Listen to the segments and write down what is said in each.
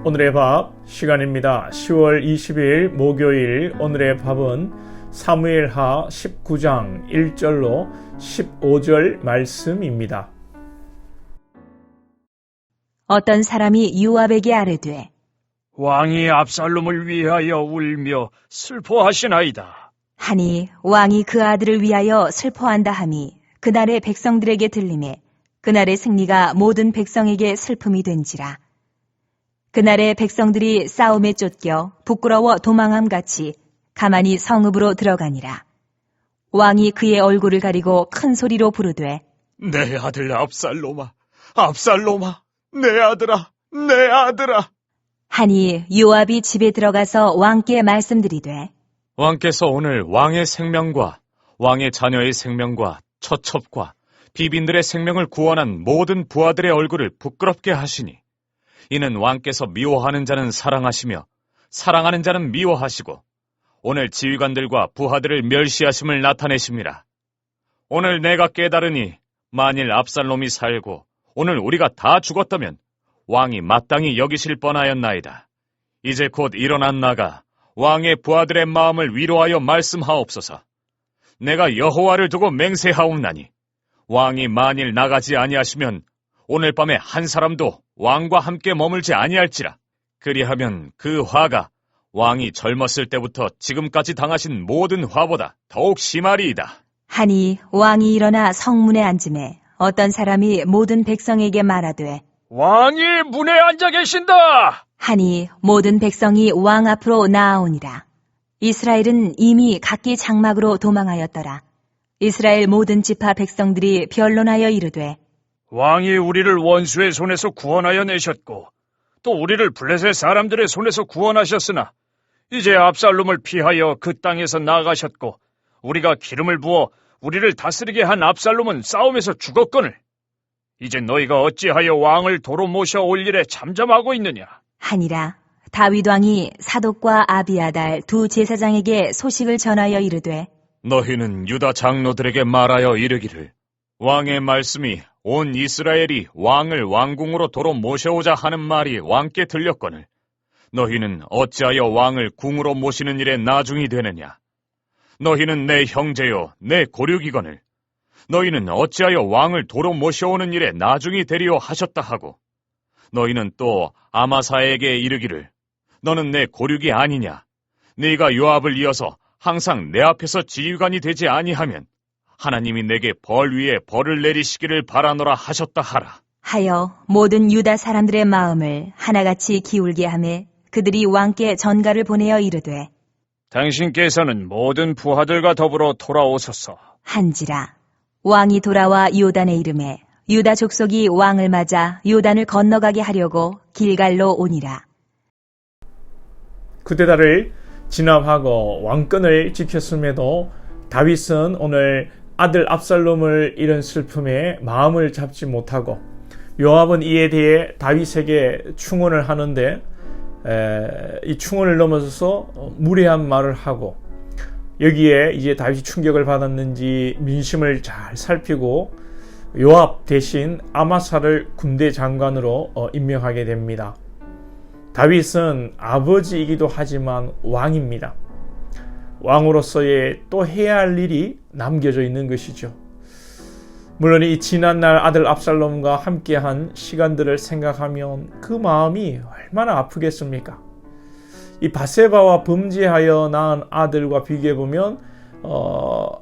오늘의 밥 시간입니다. 10월 20일 목요일 오늘의 밥은 사무엘하 19장 1절로 15절 말씀입니다. 어떤 사람이 요압에게 아뢰되 왕이 압살롬을 위하여 울며 슬퍼하시나이다. 하니 왕이 그 아들을 위하여 슬퍼한다 함이 그날의 백성들에게 들리매 그날의 승리가 모든 백성에게 슬픔이 된지라. 그날의 백성들이 싸움에 쫓겨 부끄러워 도망함같이 가만히 성읍으로 들어가니라. 왕이 그의 얼굴을 가리고 큰 소리로 부르되 내 아들 압살롬아, 압살롬아, 내 아들아, 내 아들아. 하니 요압이 집에 들어가서 왕께 말씀드리되 왕께서 오늘 왕의 생명과 왕의 자녀의 생명과 처첩과 비빈들의 생명을 구원한 모든 부하들의 얼굴을 부끄럽게 하시니 이는 왕께서 미워하는 자는 사랑하시며 사랑하는 자는 미워하시고 오늘 지휘관들과 부하들을 멸시하심을 나타내심이라. 오늘 내가 깨달으니 만일 압살롬이 살고 오늘 우리가 다 죽었다면 왕이 마땅히 여기실 뻔하였나이다. 이제 곧 일어나 나가 왕의 부하들의 마음을 위로하여 말씀하옵소서. 내가 여호와를 두고 맹세하옵나니 왕이 만일 나가지 아니하시면 오늘 밤에 한 사람도 왕과 함께 머물지 아니할지라. 그리하면 그 화가 왕이 젊었을 때부터 지금까지 당하신 모든 화보다 더욱 심하리이다. 하니 왕이 일어나 성문에 앉음에 어떤 사람이 모든 백성에게 말하되 왕이 문에 앉아 계신다. 하니 모든 백성이 왕 앞으로 나아오니라. 이스라엘은 이미 각기 장막으로 도망하였더라. 이스라엘 모든 지파 백성들이 변론하여 이르되 왕이 우리를 원수의 손에서 구원하여 내셨고 또 우리를 블레셋 사람들의 손에서 구원하셨으나 이제 압살롬을 피하여 그 땅에서 나가셨고 우리가 기름을 부어 우리를 다스리게 한 압살롬은 싸움에서 죽었거늘 이제 너희가 어찌하여 왕을 도로 모셔 올 일에 잠잠하고 있느냐 하니라. 다윗 왕이 사독과 아비아달 두 제사장에게 소식을 전하여 이르되 너희는 유다 장로들에게 말하여 이르기를 왕의 말씀이 온 이스라엘이 왕을 왕궁으로 도로 모셔오자 하는 말이 왕께 들렸거늘 너희는 어찌하여 왕을 궁으로 모시는 일에 나중이 되느냐. 너희는 내 형제요 내 고륙이거늘 너희는 어찌하여 왕을 도로 모셔오는 일에 나중이 되리요 하셨다 하고 너희는 또 아마사에게 이르기를 너는 내 고륙이 아니냐. 네가 요압을 이어서 항상 내 앞에서 지휘관이 되지 아니하면 하나님이 내게 벌 위에 벌을 내리시기를 바라노라 하셨다 하라. 하여 모든 유다 사람들의 마음을 하나같이 기울게 하매 그들이 왕께 전가를 보내어 이르되 당신께서는 모든 부하들과 더불어 돌아오소서. 한지라. 왕이 돌아와 요단에 이름에 유다 족속이 왕을 맞아 요단을 건너가게 하려고 길갈로 오니라. 쿠데타를 진압하고 왕권을 지켰음에도 다윗은 오늘 아들 압살롬을 잃은 슬픔에 마음을 잡지 못하고 요압은 이에 대해 다윗에게 충언을 하는데 이 충언을 넘어서서 무례한 말을 하고 여기에 이제 다윗이 충격을 받았는지 민심을 잘 살피고 요압 대신 아마사를 군대 장관으로 임명하게 됩니다. 다윗은 아버지이기도 하지만 왕입니다. 왕으로서의 또 해야 할 일이 남겨져 있는 것이죠. 물론 이 지난날 아들 압살롬과 함께한 시간들을 생각하면 그 마음이 얼마나 아프겠습니까? 이 바세바와 범죄하여 낳은 아들과 비교해보면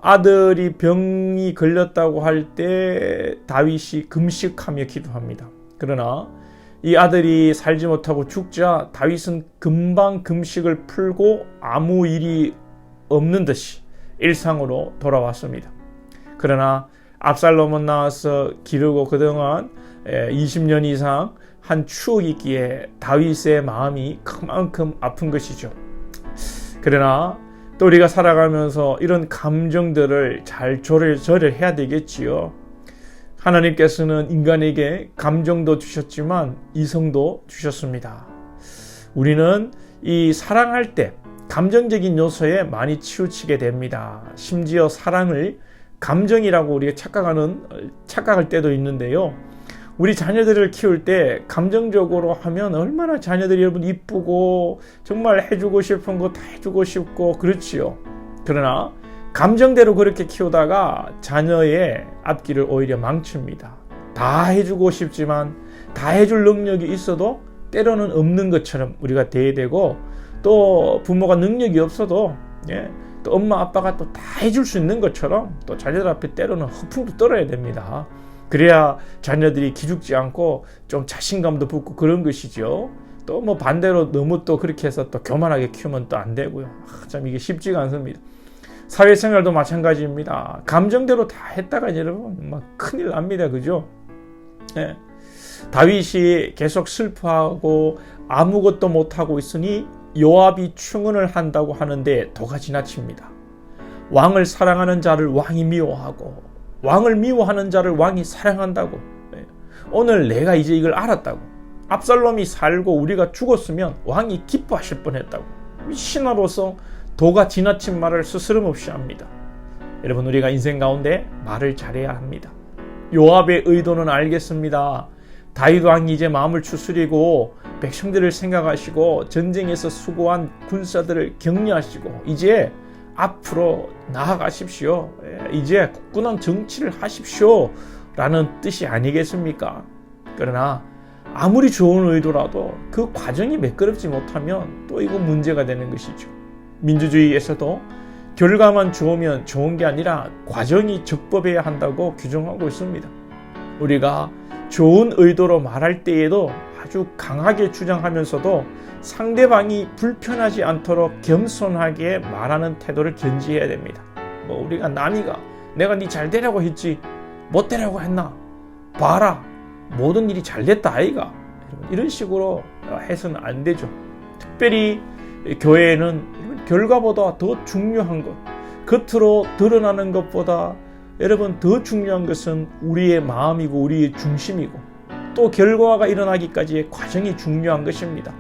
아들이 병이 걸렸다고 할 때 다윗이 금식하며 기도합니다. 그러나 이 아들이 살지 못하고 죽자 다윗은 금방 금식을 풀고 아무 일이 없는 듯이 일상으로 돌아왔습니다. 그러나 압살롬은 나와서 기르고 그동안 20년 이상 한 추억이 있기에 다윗의 마음이 그만큼 아픈 것이죠. 그러나 또 우리가 살아가면서 이런 감정들을 잘 조절해야 되겠지요. 하나님께서는 인간에게 감정도 주셨지만 이성도 주셨습니다. 우리는 이 사랑할 때 감정적인 요소에 많이 치우치게 됩니다. 심지어 사랑을 감정이라고 우리가 착각할 때도 있는데요. 우리 자녀들을 키울 때 감정적으로 하면 얼마나 자녀들이 여러분 이쁘고 정말 해주고 싶은 거 다 해주고 싶고 그렇지요. 그러나 감정대로 그렇게 키우다가 자녀의 앞길을 오히려 망칩니다. 다 해주고 싶지만 다 해줄 능력이 있어도 때로는 없는 것처럼 우리가 대해되고, 또 부모가 능력이 없어도 또 엄마 아빠가 또 다 해줄 수 있는 것처럼 또 자녀들 앞에 때로는 허풍도 떨어야 됩니다. 그래야 자녀들이 기죽지 않고 좀 자신감도 붙고 그런 것이죠. 또 뭐 반대로 너무 또 그렇게 해서 또 교만하게 키우면 또 안 되고요. 참 이게 쉽지가 않습니다. 사회생활도 마찬가지입니다. 감정대로 다 했다가 여러분 막 큰일 납니다. 그죠? 예. 다윗이 계속 슬퍼하고 아무것도 못하고 있으니 요압이 충언을 한다고 하는데 도가 지나칩니다. 왕을 사랑하는 자를 왕이 미워하고 왕을 미워하는 자를 왕이 사랑한다고. 오늘 내가 이제 이걸 알았다고. 압살롬이 살고 우리가 죽었으면 왕이 기뻐하실 뻔했다고. 신하로서 도가 지나친 말을 스스럼없이 합니다. 여러분, 우리가 인생 가운데 말을 잘해야 합니다. 요압의 의도는 알겠습니다. 다윗 왕이 이제 마음을 추스리고 백성들을 생각하시고 전쟁에서 수고한 군사들을 격려하시고 이제 앞으로 나아가십시오. 이제 굳건한 정치를 하십시오 라는 뜻이 아니겠습니까? 그러나 아무리 좋은 의도라도 그 과정이 매끄럽지 못하면 또 이거 문제가 되는 것이죠. 민주주의에서도 결과만 좋으면 좋은 게 아니라 과정이 적법해야 한다고 규정하고 있습니다. 우리가 좋은 의도로 말할 때에도 아주 강하게 주장하면서도 상대방이 불편하지 않도록 겸손하게 말하는 태도를 견지해야 됩니다. 뭐 우리가 남이가 내가 네 잘 되라고 했지 못 되라고 했나? 봐라, 모든 일이 잘 됐다 아이가. 이런 식으로 해서는 안 되죠. 특별히 교회에는 결과보다 더 중요한 것, 겉으로 드러나는 것보다 여러분 더 중요한 것은 우리의 마음이고 우리의 중심이고 또 결과가 일어나기까지의 과정이 중요한 것입니다.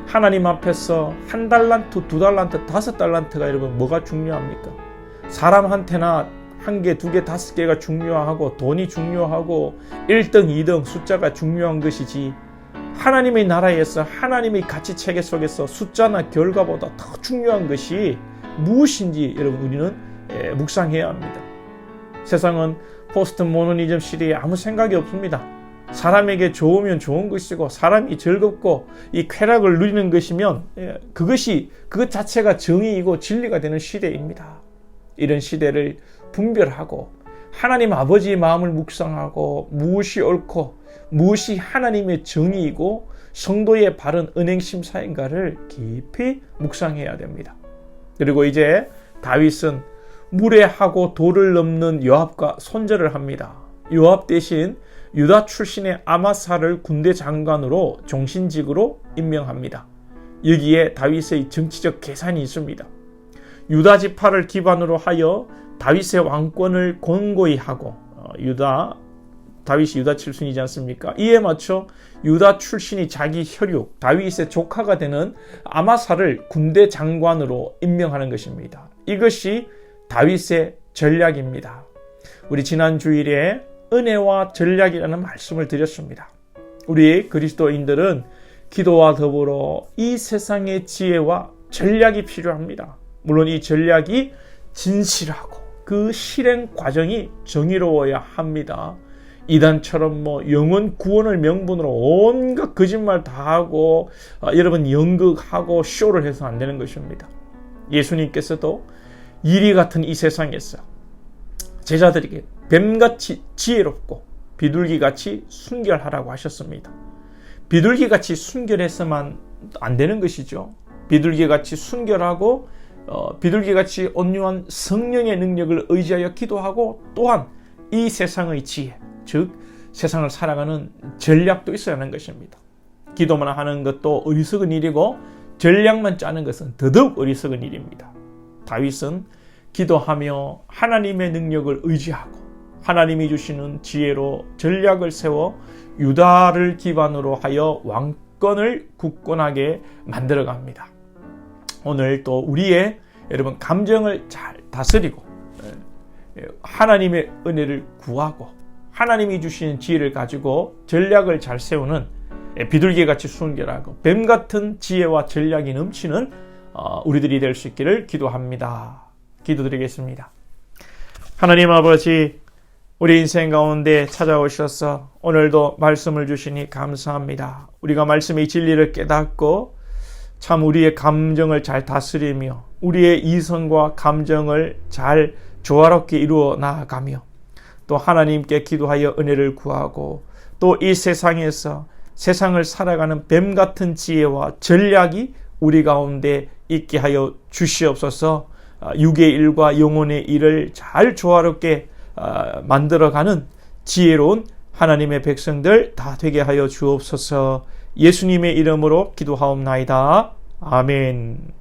하나님 앞에서 1달란트, 2달란트, 5달란트가 여러분 뭐가 중요합니까? 사람한테나 1개, 2개, 5개가 중요하고 돈이 중요하고 1등, 2등 숫자가 중요한 것이지, 하나님의 나라에서 하나님의 가치 체계 속에서 숫자나 결과보다 더 중요한 것이 무엇인지 여러분 우리는 묵상해야 합니다. 세상은 포스트 모더니즘 시대에 아무 생각이 없습니다. 사람에게 좋으면 좋은 것이고 사람이 즐겁고 이 쾌락을 누리는 것이면 그것 자체가 정의이고 진리가 되는 시대입니다. 이런 시대를 분별하고 하나님 아버지의 마음을 묵상하고 무엇이 옳고 무엇이 하나님의 정의이고 성도의 바른 은행심사인가를 깊이 묵상해야 됩니다. 그리고 이제 다윗은 무례하고 도를 넘는 요압과 손절을 합니다. 요압 대신 유다 출신의 아마사를 군대 장관으로 종신직으로 임명합니다. 여기에 다윗의 정치적 계산이 있습니다. 유다 지파를 기반으로 하여 다윗의 왕권을 권고히 하고 다윗이 유다 출신이지 않습니까? 이에 맞춰 유다 출신이 자기 혈육 다윗의 조카가 되는 아마사를 군대 장관으로 임명하는 것입니다. 이것이 다윗의 전략입니다. 우리 지난 주일에 은혜와 전략이라는 말씀을 드렸습니다. 우리 그리스도인들은 기도와 더불어 이 세상의 지혜와 전략이 필요합니다. 물론 이 전략이 진실하고 그 실행 과정이 정의로워야 합니다. 이단처럼 영혼 구원을 명분으로 온갖 거짓말 다 하고 여러분 연극하고 쇼를 해서 안 되는 것입니다. 예수님께서도 이리 같은 이 세상에서 제자들에게 뱀같이 지혜롭고 비둘기같이 순결하라고 하셨습니다. 비둘기같이 순결해서만 안 되는 것이죠. 비둘기같이 순결하고 비둘기같이 온유한 성령의 능력을 의지하여 기도하고 또한 이 세상의 지혜, 즉 세상을 살아가는 전략도 있어야 하는 것입니다. 기도만 하는 것도 어리석은 일이고 전략만 짜는 것은 더더욱 어리석은 일입니다. 다윗은 기도하며 하나님의 능력을 의지하고 하나님이 주시는 지혜로 전략을 세워 유다를 기반으로 하여 왕권을 굳건하게 만들어갑니다. 오늘 또 우리의 여러분 감정을 잘 다스리고 하나님의 은혜를 구하고 하나님이 주신 지혜를 가지고 전략을 잘 세우는 비둘기같이 순결하고 뱀같은 지혜와 전략이 넘치는 우리들이 될 수 있기를 기도합니다. 기도드리겠습니다. 하나님 아버지, 우리 인생 가운데 찾아오셔서 오늘도 말씀을 주시니 감사합니다. 우리가 말씀의 진리를 깨닫고 참 우리의 감정을 잘 다스리며 우리의 이성과 감정을 잘 조화롭게 이루어 나아가며 또 하나님께 기도하여 은혜를 구하고 또 이 세상에서 세상을 살아가는 뱀 같은 지혜와 전략이 우리 가운데 있게 하여 주시옵소서. 육의 일과 영혼의 일을 잘 조화롭게 만들어가는 지혜로운 하나님의 백성들 다 되게 하여 주옵소서. 예수님의 이름으로 기도하옵나이다. 아멘.